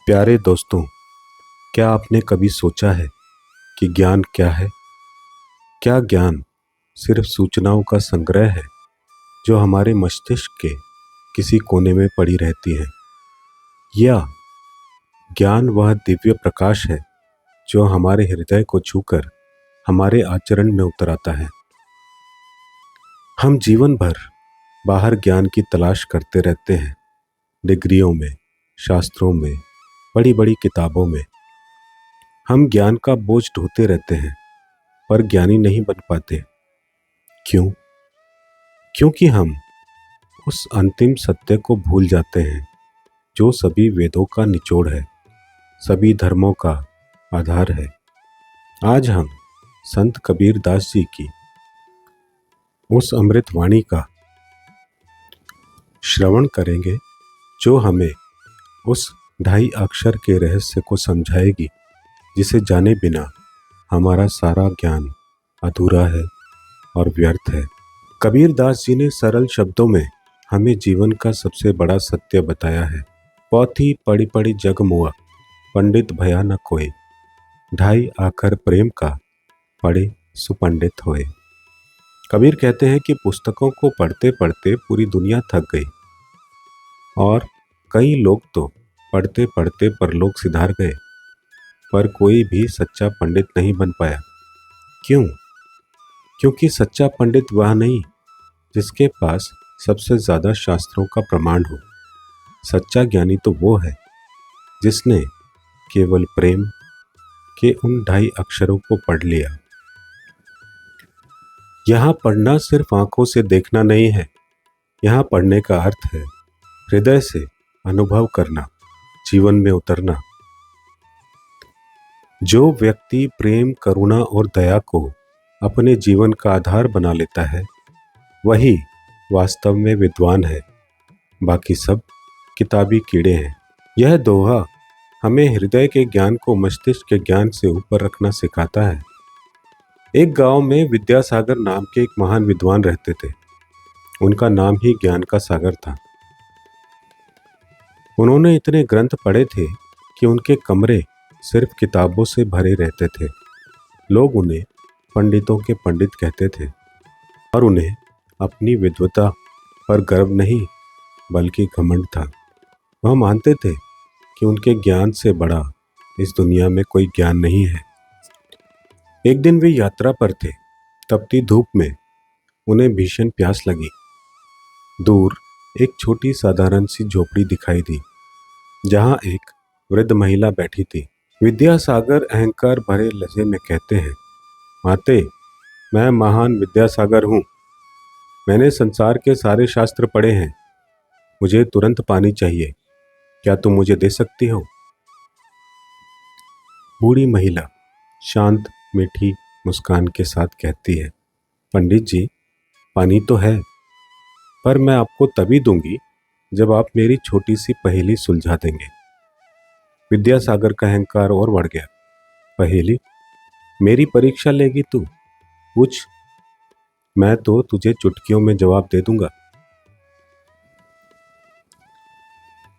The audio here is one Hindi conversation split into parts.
प्यारे दोस्तों, क्या आपने कभी सोचा है कि ज्ञान क्या है? क्या ज्ञान सिर्फ सूचनाओं का संग्रह है जो हमारे मस्तिष्क के किसी कोने में पड़ी रहती है, या ज्ञान वह दिव्य प्रकाश है जो हमारे हृदय को छूकर हमारे आचरण में उतर आता है? हम जीवन भर बाहर ज्ञान की तलाश करते रहते हैं, डिग्रियों में, शास्त्रों में, बड़ी बड़ी किताबों में। हम ज्ञान का बोझ ढोते रहते हैं पर ज्ञानी नहीं बन पाते। क्यों? क्योंकि हम उस अंतिम सत्य को भूल जाते हैं जो सभी वेदों का निचोड़ है, सभी धर्मों का आधार है। आज हम संत कबीर दास जी की उस अमृत वाणी का श्रवण करेंगे जो हमें उस ढाई अक्षर के रहस्य को समझाएगी जिसे जाने बिना हमारा सारा ज्ञान अधूरा है और व्यर्थ है। कबीर दास जी ने सरल शब्दों में हमें जीवन का सबसे बड़ा सत्य बताया है। पोथी पढ़ी पढ़ी जग मुआ, पंडित भया न कोय, ढाई आखर प्रेम का, पढ़े सुपंडित होए। कबीर कहते हैं कि पुस्तकों को पढ़ते पढ़ते पूरी दुनिया थक गई और कई लोग तो पढ़ते पढ़ते परलोक सिधार गए, पर कोई भी सच्चा पंडित नहीं बन पाया। क्यों? क्योंकि सच्चा पंडित वह नहीं जिसके पास सबसे ज़्यादा शास्त्रों का प्रमाण हो। सच्चा ज्ञानी तो वो है जिसने केवल प्रेम के उन ढाई अक्षरों को पढ़ लिया। यहाँ पढ़ना सिर्फ आंखों से देखना नहीं है। यहाँ पढ़ने का अर्थ है हृदय से अनुभव करना, जीवन में उतरना। जो व्यक्ति प्रेम, करुणा और दया को अपने जीवन का आधार बना लेता है वही वास्तव में विद्वान है। बाकी सब किताबी कीड़े हैं। यह दोहा हमें हृदय के ज्ञान को मस्तिष्क के ज्ञान से ऊपर रखना सिखाता है। एक गांव में विद्यासागर नाम के एक महान विद्वान रहते थे। उनका नाम ही ज्ञान का सागर था। उन्होंने इतने ग्रंथ पढ़े थे कि उनके कमरे सिर्फ किताबों से भरे रहते थे। लोग उन्हें पंडितों के पंडित कहते थे और उन्हें अपनी विद्वता पर गर्व नहीं बल्कि घमंड था। वह मानते थे कि उनके ज्ञान से बड़ा इस दुनिया में कोई ज्ञान नहीं है। एक दिन वे यात्रा पर थे। तपती धूप में उन्हें भीषण प्यास लगी। दूर एक छोटी साधारण सी झोपड़ी दिखाई दी जहां एक वृद्ध महिला बैठी थी। विद्यासागर अहंकार भरे लहजे में कहते हैं, माते, मैं महान विद्यासागर हूँ। मैंने संसार के सारे शास्त्र पढ़े हैं। मुझे तुरंत पानी चाहिए। क्या तुम मुझे दे सकती हो? बूढ़ी महिला शांत मीठी मुस्कान के साथ कहती है, पंडित जी, पानी तो है, पर मैं आपको तभी दूंगी जब आप मेरी छोटी सी पहेली सुलझा देंगे। विद्यासागर का अहंकार और बढ़ गया। पहेली? मेरी परीक्षा लेगी तू? पूछ, मैं तो तुझे चुटकियों में जवाब दे दूंगा।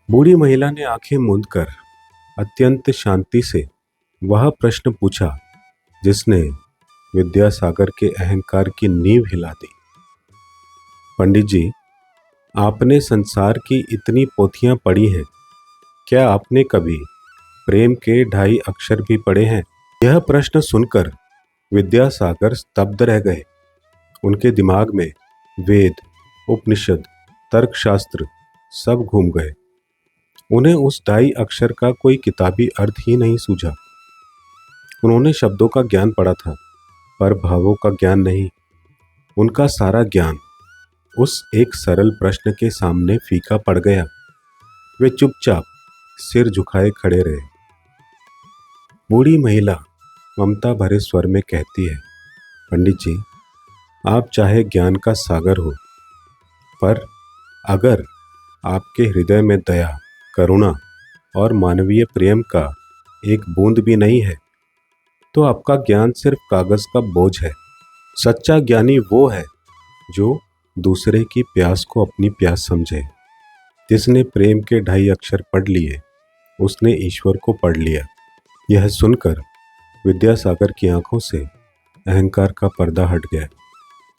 बूढ़ी महिला ने आंखें मूंदकर अत्यंत शांति से वह प्रश्न पूछा जिसने विद्यासागर के अहंकार की नींव हिला दी। पंडित जी, आपने संसार की इतनी पोथियां पढ़ी हैं, क्या आपने कभी प्रेम के ढाई अक्षर भी पढ़े हैं? यह प्रश्न सुनकर विद्यासागर स्तब्ध रह गए। उनके दिमाग में वेद, उपनिषद, तर्कशास्त्र सब घूम गए। उन्हें उस ढाई अक्षर का कोई किताबी अर्थ ही नहीं सूझा। उन्होंने शब्दों का ज्ञान पढ़ा था पर भावों का ज्ञान नहीं। उनका सारा ज्ञान उस एक सरल प्रश्न के सामने फीका पड़ गया। वे चुपचाप सिर झुकाए खड़े रहे। बूढ़ी महिला ममता भरे स्वर में कहती है, पंडित जी, आप चाहे ज्ञान का सागर हो, पर अगर आपके हृदय में दया, करुणा और मानवीय प्रेम का एक बूंद भी नहीं है तो आपका ज्ञान सिर्फ कागज का बोझ है। सच्चा ज्ञानी वो है जो दूसरे की प्यास को अपनी प्यास समझे। जिसने प्रेम के ढाई अक्षर पढ़ लिए उसने ईश्वर को पढ़ लिया। यह सुनकर विद्यासागर की आंखों से अहंकार का पर्दा हट गया।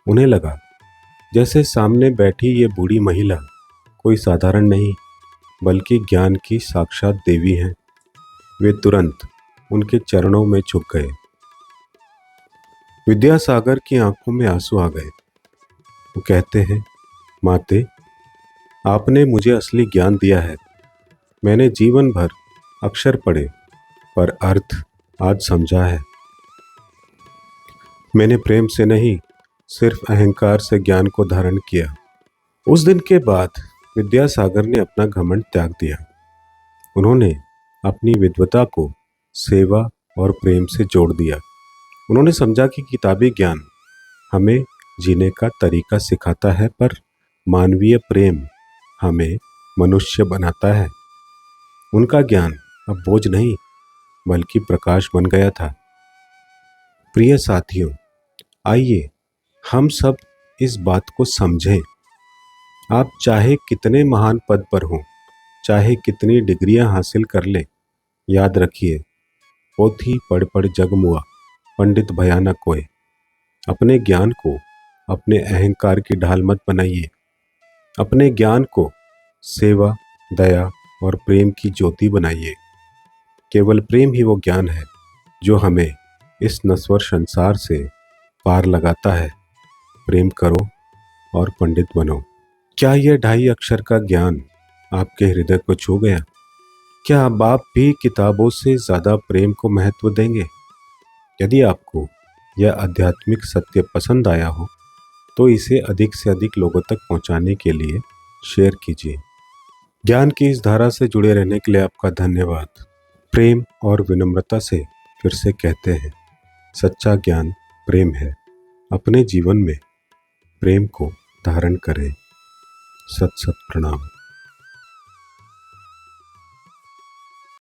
उन्हें लगा जैसे सामने बैठी ये बूढ़ी महिला कोई साधारण नहीं बल्कि ज्ञान की साक्षात देवी है। वे तुरंत उनके चरणों में झुक गए। विद्यासागर की आंखों में आंसू आ गए। वो कहते हैं, माते, आपने मुझे असली ज्ञान दिया है। मैंने जीवन भर अक्षर पढ़े पर अर्थ आज समझा है। मैंने प्रेम से नहीं सिर्फ अहंकार से ज्ञान को धारण किया। उस दिन के बाद विद्यासागर ने अपना घमंड त्याग दिया। उन्होंने अपनी विद्वता को सेवा और प्रेम से जोड़ दिया। उन्होंने समझा कि किताबी ज्ञान हमें जीने का तरीका सिखाता है पर मानवीय प्रेम हमें मनुष्य बनाता है। उनका ज्ञान अब बोझ नहीं बल्कि प्रकाश बन गया था। प्रिय साथियों, आइए हम सब इस बात को समझें। आप चाहे कितने महान पद पर हों, चाहे कितनी डिग्रियां हासिल कर लें, याद रखिए, पोथी पढ़ पढ़ जग मुआ, पंडित भयानक कोय। अपने ज्ञान को अपने अहंकार की ढाल मत बनाइए। अपने ज्ञान को सेवा, दया और प्रेम की ज्योति बनाइए। केवल प्रेम ही वो ज्ञान है जो हमें इस नश्वर संसार से पार लगाता है। प्रेम करो और पंडित बनो। क्या यह 2.5 अक्षर का ज्ञान आपके हृदय को छू गया? क्या अब आप भी किताबों से ज़्यादा प्रेम को महत्व देंगे? यदि आपको यह आध्यात्मिक सत्य पसंद आया हो तो इसे अधिक से अधिक लोगों तक पहुंचाने के लिए शेयर कीजिए। ज्ञान की इस धारा से जुड़े रहने के लिए आपका धन्यवाद। प्रेम और विनम्रता से फिर से कहते हैं, सच्चा ज्ञान प्रेम है। अपने जीवन में प्रेम को धारण करें। सत सत प्रणाम।